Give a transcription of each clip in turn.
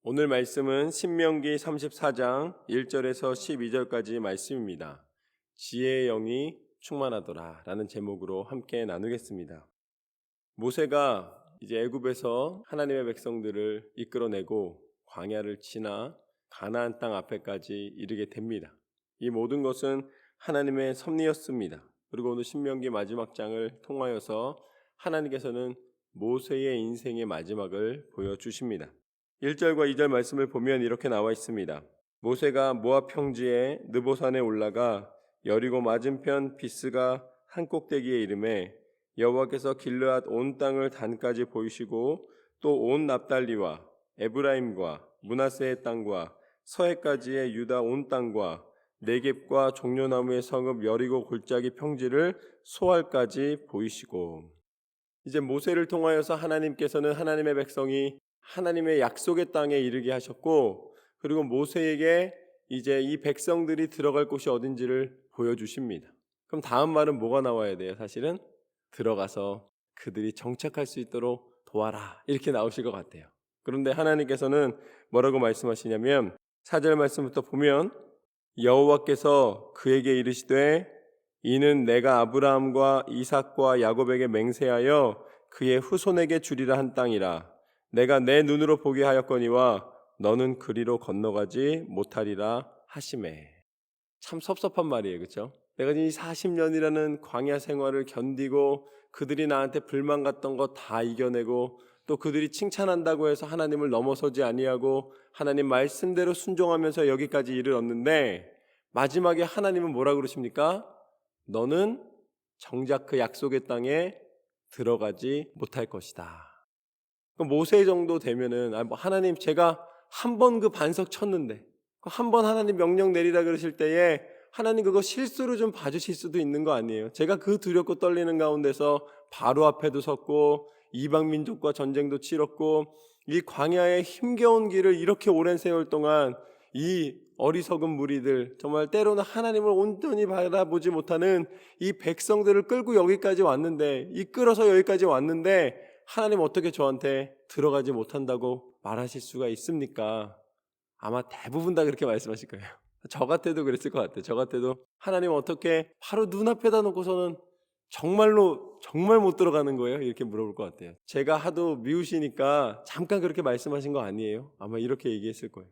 오늘 말씀은 신명기 34장 1절에서 12절까지 말씀입니다. 지혜의 영이 충만하더라 라는 제목으로 함께 나누겠습니다. 모세가 이제 애굽에서 하나님의 백성들을 이끌어내고 광야를 지나 가나안 땅 앞에까지 이르게 됩니다. 이 모든 것은 하나님의 섭리였습니다. 그리고 오늘 신명기 마지막 장을 통하여서 하나님께서는 모세의 인생의 마지막을 보여주십니다. 1절과 2절 말씀을 보면 이렇게 나와 있습니다. 모세가 모압 평지에 느보산에 올라가 여리고 맞은편 비스가 한 꼭대기에 이르매 여호와께서 길르앗 온 땅을 단까지 보이시고 또 온 납달리와 에브라임과 므낫세의 땅과 서해까지의 유다 온 땅과 네겝과 종려나무의 성읍 여리고 골짜기 평지를 소알까지 보이시고. 이제 모세를 통하여서 하나님께서는 하나님의 백성이 하나님의 약속의 땅에 이르게 하셨고, 그리고 모세에게 이제 이 백성들이 들어갈 곳이 어딘지를 보여주십니다. 그럼 다음 말은 뭐가 나와야 돼요? 사실은 들어가서 그들이 정착할 수 있도록 도와라, 이렇게 나오실 것 같아요. 그런데 하나님께서는 뭐라고 말씀하시냐면 4절 말씀부터 보면 여호와께서 그에게 이르시되 이는 내가 아브라함과 이삭과 야곱에게 맹세하여 그의 후손에게 주리라 한 땅이라. 내가 내 눈으로 보게 하였거니와 너는 그리로 건너가지 못하리라 하시매. 참 섭섭한 말이에요, 그렇죠? 내가 이 40년이라는 광야 생활을 견디고 그들이 나한테 불만 갔던 거 다 이겨내고 또 그들이 칭찬한다고 해서 하나님을 넘어서지 아니하고 하나님 말씀대로 순종하면서 여기까지 이르렀는데 마지막에 하나님은 뭐라 그러십니까? 너는 정작 그 약속의 땅에 들어가지 못할 것이다. 모세 정도 되면은 하나님 제가 한 번 그 반석 쳤는데 한 번 하나님 명령 내리라 그러실 때에 하나님 그거 실수로 좀 봐주실 수도 있는 거 아니에요? 제가 그 두렵고 떨리는 가운데서 바로 앞에도 섰고 이방 민족과 전쟁도 치렀고 이 광야의 힘겨운 길을 이렇게 오랜 세월 동안 이 어리석은 무리들, 정말 때로는 하나님을 온전히 바라보지 못하는 이 백성들을 끌고 여기까지 왔는데, 이끌어서 여기까지 왔는데 하나님 어떻게 저한테 들어가지 못한다고 말하실 수가 있습니까? 아마 대부분 다 그렇게 말씀하실 거예요. 저 같아도 그랬을 것 같아요. 저 같아도 하나님 어떻게 바로 눈앞에다 놓고서는 정말로 정말 못 들어가는 거예요? 이렇게 물어볼 것 같아요. 제가 하도 미우시니까 잠깐 그렇게 말씀하신 거 아니에요? 아마 이렇게 얘기했을 거예요.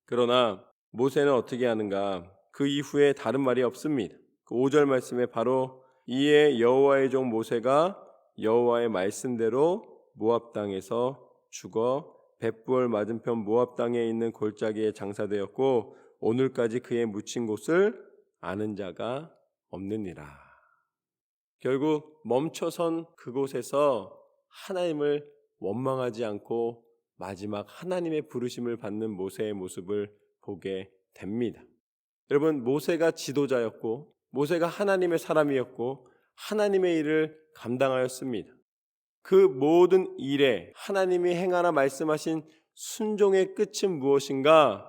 그러나 모세는 어떻게 하는가? 그 이후에 다른 말이 없습니다. 그 5절 말씀에 바로 이에 여호와의 종 모세가 여호와의 말씀대로 모압 땅에서 죽어 벳부얼 맞은편 모압 땅에 있는 골짜기에 장사되었고 오늘까지 그의 묻힌 곳을 아는 자가 없느니라. 결국 멈춰선 그곳에서 하나님을 원망하지 않고 마지막 하나님의 부르심을 받는 모세의 모습을 보게 됩니다. 여러분, 모세가 지도자였고 모세가 하나님의 사람이었고 하나님의 일을 감당하였습니다. 그 모든 일에 하나님이 행하라 말씀하신 순종의 끝은 무엇인가?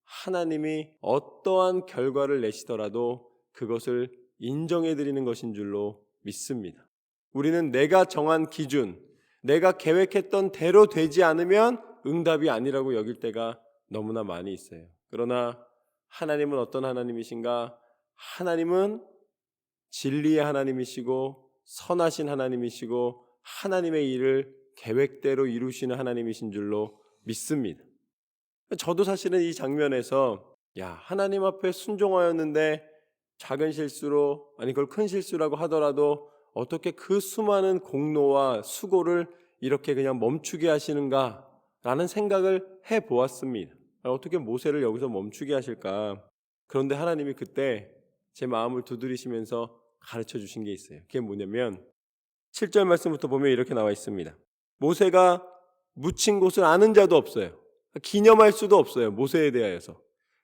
하나님이 어떠한 결과를 내시더라도 그것을 인정해 드리는 것인 줄로 믿습니다. 우리는 내가 정한 기준, 내가 계획했던 대로 되지 않으면 응답이 아니라고 여길 때가 너무나 많이 있어요. 그러나 하나님은 어떤 하나님이신가? 하나님은 진리의 하나님이시고 선하신 하나님이시고 하나님의 일을 계획대로 이루시는 하나님이신 줄로 믿습니다. 저도 사실은 이 장면에서 하나님 앞에 순종하였는데 작은 실수로, 아니 그걸 큰 실수라고 하더라도 어떻게 그 수많은 공로와 수고를 이렇게 그냥 멈추게 하시는가 라는 생각을 해보았습니다. 어떻게 모세를 여기서 멈추게 하실까? 그런데 하나님이 그때 제 마음을 두드리시면서 가르쳐 주신 게 있어요. 그게 뭐냐면 7절 말씀부터 보면 이렇게 나와 있습니다. 모세가 묻힌 곳을 아는 자도 없어요. 기념할 수도 없어요. 모세에 대하여서.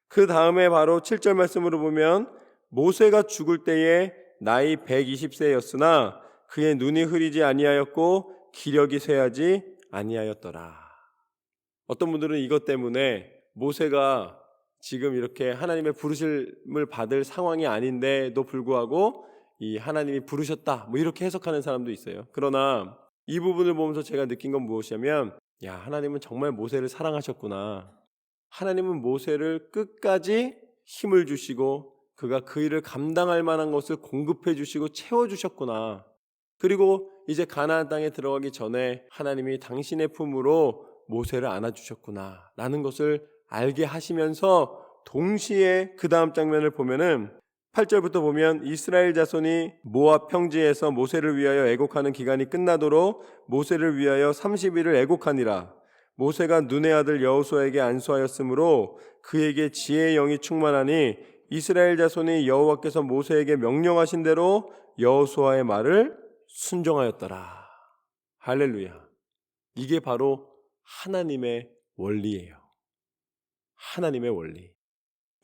그 다음에 바로 7절 말씀으로 보면 모세가 죽을 때에 나이 120세였으나 그의 눈이 흐리지 아니하였고 기력이 쇠하지 아니하였더라. 어떤 분들은 이것 때문에 모세가 지금 이렇게 하나님의 부르심을 받을 상황이 아닌데도 불구하고 이 하나님이 부르셨다 이렇게 해석하는 사람도 있어요. 그러나 이 부분을 보면서 제가 느낀 건 무엇이냐면 야, 하나님은 정말 모세를 사랑하셨구나. 하나님은 모세를 끝까지 힘을 주시고 그가 그 일을 감당할 만한 것을 공급해 주시고 채워 주셨구나. 그리고 이제 가나안 땅에 들어가기 전에 하나님이 당신의 품으로 모세를 안아 주셨구나 라는 것을 알게 하시면서 동시에 그 다음 장면을 보면은 8절부터 보면 이스라엘 자손이 모압 평지에서 모세를 위하여 애곡하는 기간이 끝나도록 모세를 위하여 30일을 애곡하니라. 모세가 눈의 아들 여호수아에게 안수하였으므로 그에게 지혜의 영이 충만하니 이스라엘 자손이 여호와께서 모세에게 명령하신 대로 여호수아의 말을 순종하였더라. 할렐루야. 이게 바로 하나님의 원리예요. 하나님의 원리.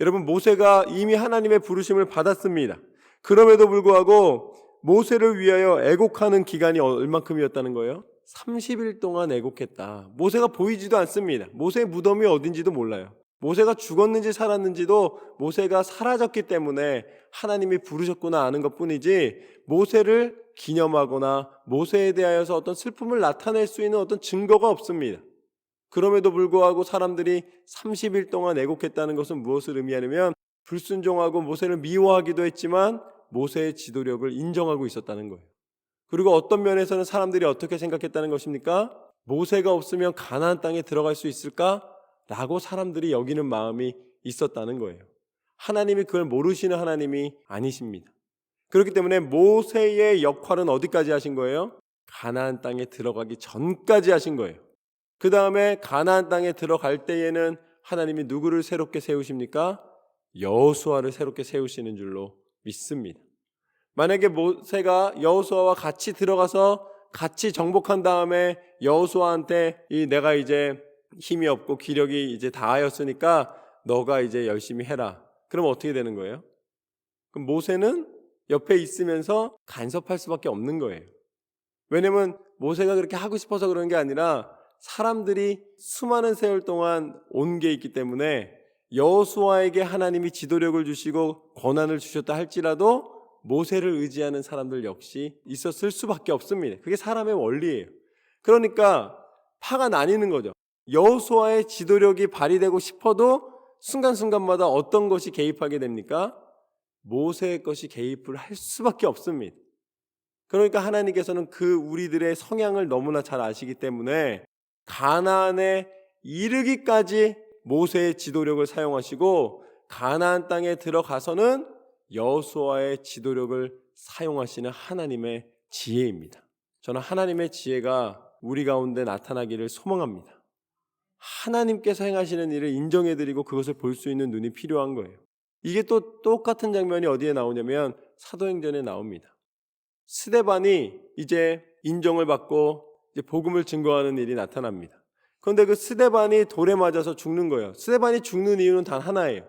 여러분, 모세가 이미 하나님의 부르심을 받았습니다. 그럼에도 불구하고 모세를 위하여 애곡하는 기간이 얼만큼이었다는 거예요? 30일 동안 애곡했다. 모세가 보이지도 않습니다. 모세의 무덤이 어딘지도 몰라요. 모세가 죽었는지 살았는지도 모세가 사라졌기 때문에 하나님이 부르셨구나 아는 것뿐이지 모세를 기념하거나 모세에 대하여서 어떤 슬픔을 나타낼 수 있는 어떤 증거가 없습니다. 그럼에도 불구하고 사람들이 30일 동안 애곡했다는 것은 무엇을 의미하냐면 불순종하고 모세를 미워하기도 했지만 모세의 지도력을 인정하고 있었다는 거예요. 그리고 어떤 면에서는 사람들이 어떻게 생각했다는 것입니까? 모세가 없으면 가나안 땅에 들어갈 수 있을까? 라고 사람들이 여기는 마음이 있었다는 거예요. 하나님이 그걸 모르시는 하나님이 아니십니다. 그렇기 때문에 모세의 역할은 어디까지 하신 거예요? 가나안 땅에 들어가기 전까지 하신 거예요. 그 다음에 가나안 땅에 들어갈 때에는 하나님이 누구를 새롭게 세우십니까? 여호수아를 새롭게 세우시는 줄로 믿습니다. 만약에 모세가 여호수아와 같이 들어가서 같이 정복한 다음에 여호수아한테 내가 이제 힘이 없고 기력이 이제 다하였으니까 너가 이제 열심히 해라. 그럼 어떻게 되는 거예요? 그럼 모세는 옆에 있으면서 간섭할 수밖에 없는 거예요. 왜냐면 모세가 그렇게 하고 싶어서 그런 게 아니라 사람들이 수많은 세월 동안 온 게 있기 때문에 여호수아에게 하나님이 지도력을 주시고 권한을 주셨다 할지라도 모세를 의지하는 사람들 역시 있었을 수밖에 없습니다. 그게 사람의 원리예요. 그러니까 파가 나뉘는 거죠. 여호수아의 지도력이 발휘되고 싶어도 순간순간마다 어떤 것이 개입하게 됩니까? 모세의 것이 개입을 할 수밖에 없습니다. 그러니까 하나님께서는 그 우리들의 성향을 너무나 잘 아시기 때문에 가나안에 이르기까지 모세의 지도력을 사용하시고 가나안 땅에 들어가서는 여호수아의 지도력을 사용하시는 하나님의 지혜입니다. 저는 하나님의 지혜가 우리 가운데 나타나기를 소망합니다. 하나님께서 행하시는 일을 인정해드리고 그것을 볼 수 있는 눈이 필요한 거예요. 이게 또 똑같은 장면이 어디에 나오냐면 사도행전에 나옵니다. 스데반이 이제 인정을 받고 이제 복음을 증거하는 일이 나타납니다. 그런데 그 스데반이 돌에 맞아서 죽는 거예요. 스데반이 죽는 이유는 단 하나예요.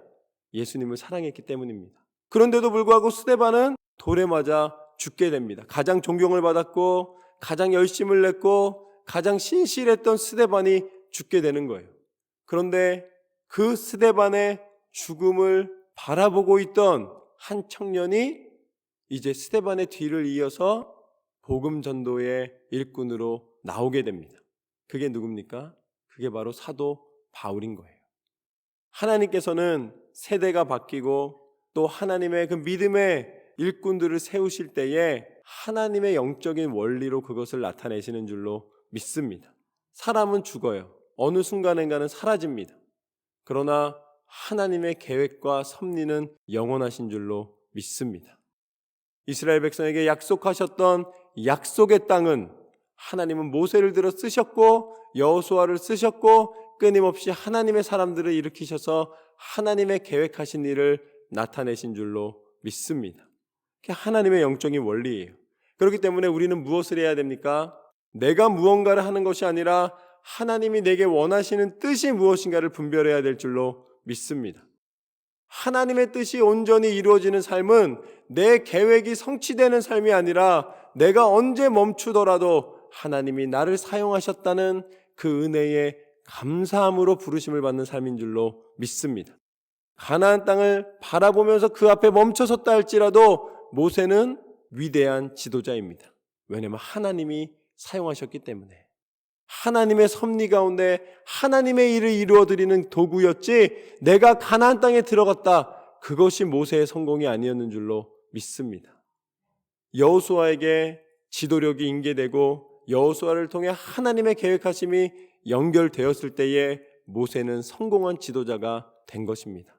예수님을 사랑했기 때문입니다. 그런데도 불구하고 스데반은 돌에 맞아 죽게 됩니다. 가장 존경을 받았고 가장 열심을 냈고 가장 신실했던 스데반이 죽게 되는 거예요. 그런데 그 스데반의 죽음을 바라보고 있던 한 청년이 이제 스데반의 뒤를 이어서 복음 전도의 일꾼으로 나오게 됩니다. 그게 누굽니까? 그게 바로 사도 바울인 거예요. 하나님께서는 세대가 바뀌고 또 하나님의 그 믿음의 일꾼들을 세우실 때에 하나님의 영적인 원리로 그것을 나타내시는 줄로 믿습니다. 사람은 죽어요. 어느 순간인가는 사라집니다. 그러나 하나님의 계획과 섭리는 영원하신 줄로 믿습니다. 이스라엘 백성에게 약속하셨던 약속의 땅은 하나님은 모세를 들어 쓰셨고 여호수아를 쓰셨고 끊임없이 하나님의 사람들을 일으키셔서 하나님의 계획하신 일을 나타내신 줄로 믿습니다. 그게 하나님의 영적인 원리예요. 그렇기 때문에 우리는 무엇을 해야 됩니까? 내가 무언가를 하는 것이 아니라 하나님이 내게 원하시는 뜻이 무엇인가를 분별해야 될 줄로 믿습니다. 하나님의 뜻이 온전히 이루어지는 삶은 내 계획이 성취되는 삶이 아니라 내가 언제 멈추더라도 하나님이 나를 사용하셨다는 그 은혜에 감사함으로 부르심을 받는 삶인 줄로 믿습니다. 가나안 땅을 바라보면서 그 앞에 멈춰섰다 할지라도 모세는 위대한 지도자입니다. 왜냐하면 하나님이 사용하셨기 때문에. 하나님의 섭리 가운데 하나님의 일을 이루어드리는 도구였지 내가 가나안 땅에 들어갔다, 그것이 모세의 성공이 아니었는 줄로 믿습니다. 여호수아에게 지도력이 인계되고 여호수아를 통해 하나님의 계획하심이 연결되었을 때에 모세는 성공한 지도자가 된 것입니다.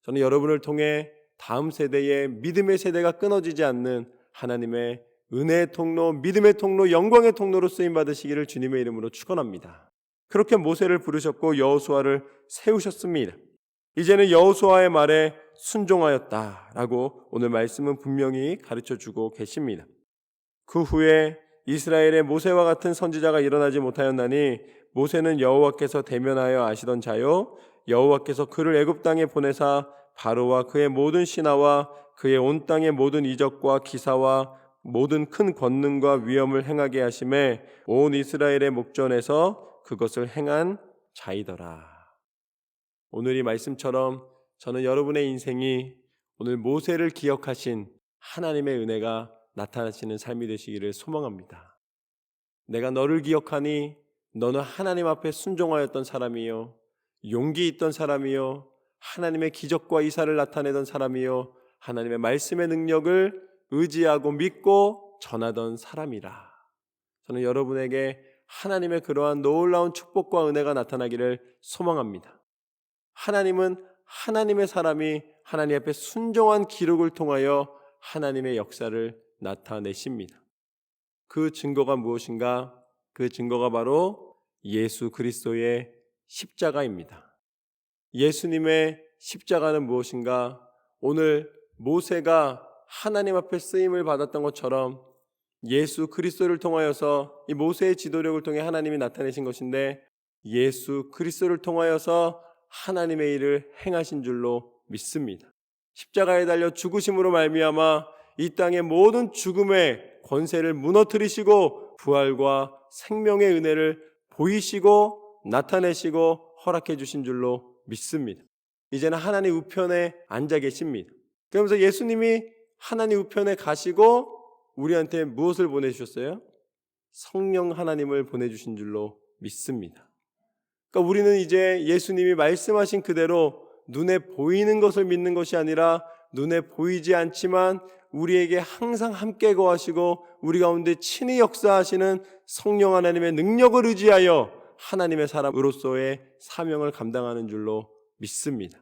저는 여러분을 통해 다음 세대의 믿음의 세대가 끊어지지 않는 하나님의 은혜의 통로, 믿음의 통로, 영광의 통로로 쓰임 받으시기를 주님의 이름으로 축원합니다. 그렇게 모세를 부르셨고 여호수아를 세우셨습니다. 이제는 여호수아의 말에 순종하였다라고 오늘 말씀은 분명히 가르쳐주고 계십니다. 그 후에 이스라엘의 모세와 같은 선지자가 일어나지 못하였나니 모세는 여호와께서 대면하여 아시던 자요, 여호와께서 그를 애굽 땅에 보내사 바로와 그의 모든 신하와 그의 온 땅의 모든 이적과 기사와 모든 큰 권능과 위엄을 행하게 하심에 온 이스라엘의 목전에서 그것을 행한 자이더라. 오늘 이 말씀처럼 저는 여러분의 인생이 오늘 모세를 기억하신 하나님의 은혜가 나타나시는 삶이 되시기를 소망합니다. 내가 너를 기억하니 너는 하나님 앞에 순종하였던 사람이요, 용기 있던 사람이요, 하나님의 기적과 이사를 나타내던 사람이요, 하나님의 말씀의 능력을 의지하고 믿고 전하던 사람이라. 저는 여러분에게 하나님의 그러한 놀라운 축복과 은혜가 나타나기를 소망합니다. 하나님은 하나님의 사람이 하나님 앞에 순종한 기록을 통하여 하나님의 역사를 나타내십니다. 그 증거가 무엇인가? 그 증거가 바로 예수 그리스도의 십자가입니다. 예수님의 십자가는 무엇인가? 오늘 모세가 하나님 앞에 쓰임을 받았던 것처럼 예수 그리스도를 통하여서 이 모세의 지도력을 통해 하나님이 나타내신 것인데, 예수 그리스도를 통하여서 하나님의 일을 행하신 줄로 믿습니다. 십자가에 달려 죽으심으로 말미암아 이 땅의 모든 죽음의 권세를 무너뜨리시고 부활과 생명의 은혜를 보이시고 나타내시고 허락해 주신 줄로 믿습니다. 이제는 하나님 우편에 앉아 계십니다. 그러면서 예수님이 하나님 우편에 가시고 우리한테 무엇을 보내주셨어요? 성령 하나님을 보내주신 줄로 믿습니다. 그러니까 우리는 이제 예수님이 말씀하신 그대로 눈에 보이는 것을 믿는 것이 아니라 눈에 보이지 않지만 우리에게 항상 함께 거하시고 우리 가운데 친히 역사하시는 성령 하나님의 능력을 의지하여 하나님의 사람으로서의 사명을 감당하는 줄로 믿습니다.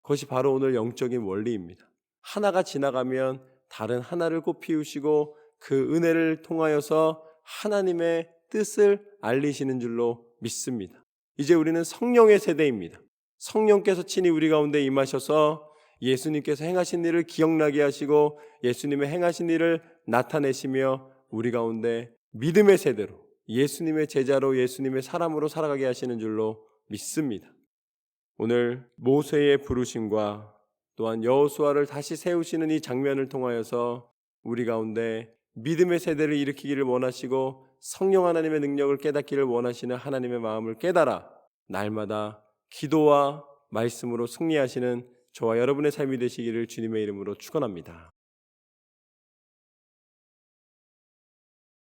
그것이 바로 오늘 영적인 원리입니다. 하나가 지나가면 다른 하나를 꼭 피우시고 그 은혜를 통하여서 하나님의 뜻을 알리시는 줄로 믿습니다. 이제 우리는 성령의 세대입니다. 성령께서 친히 우리 가운데 임하셔서 예수님께서 행하신 일을 기억나게 하시고 예수님의 행하신 일을 나타내시며 우리 가운데 믿음의 세대로 예수님의 제자로 예수님의 사람으로 살아가게 하시는 줄로 믿습니다. 오늘 모세의 부르심과 또한 여호수아를 다시 세우시는 이 장면을 통하여서 우리 가운데 믿음의 세대를 일으키기를 원하시고 성령 하나님의 능력을 깨닫기를 원하시는 하나님의 마음을 깨달아 날마다 기도와 말씀으로 승리하시는 저와 여러분의 삶이 되시기를 주님의 이름으로 축원합니다.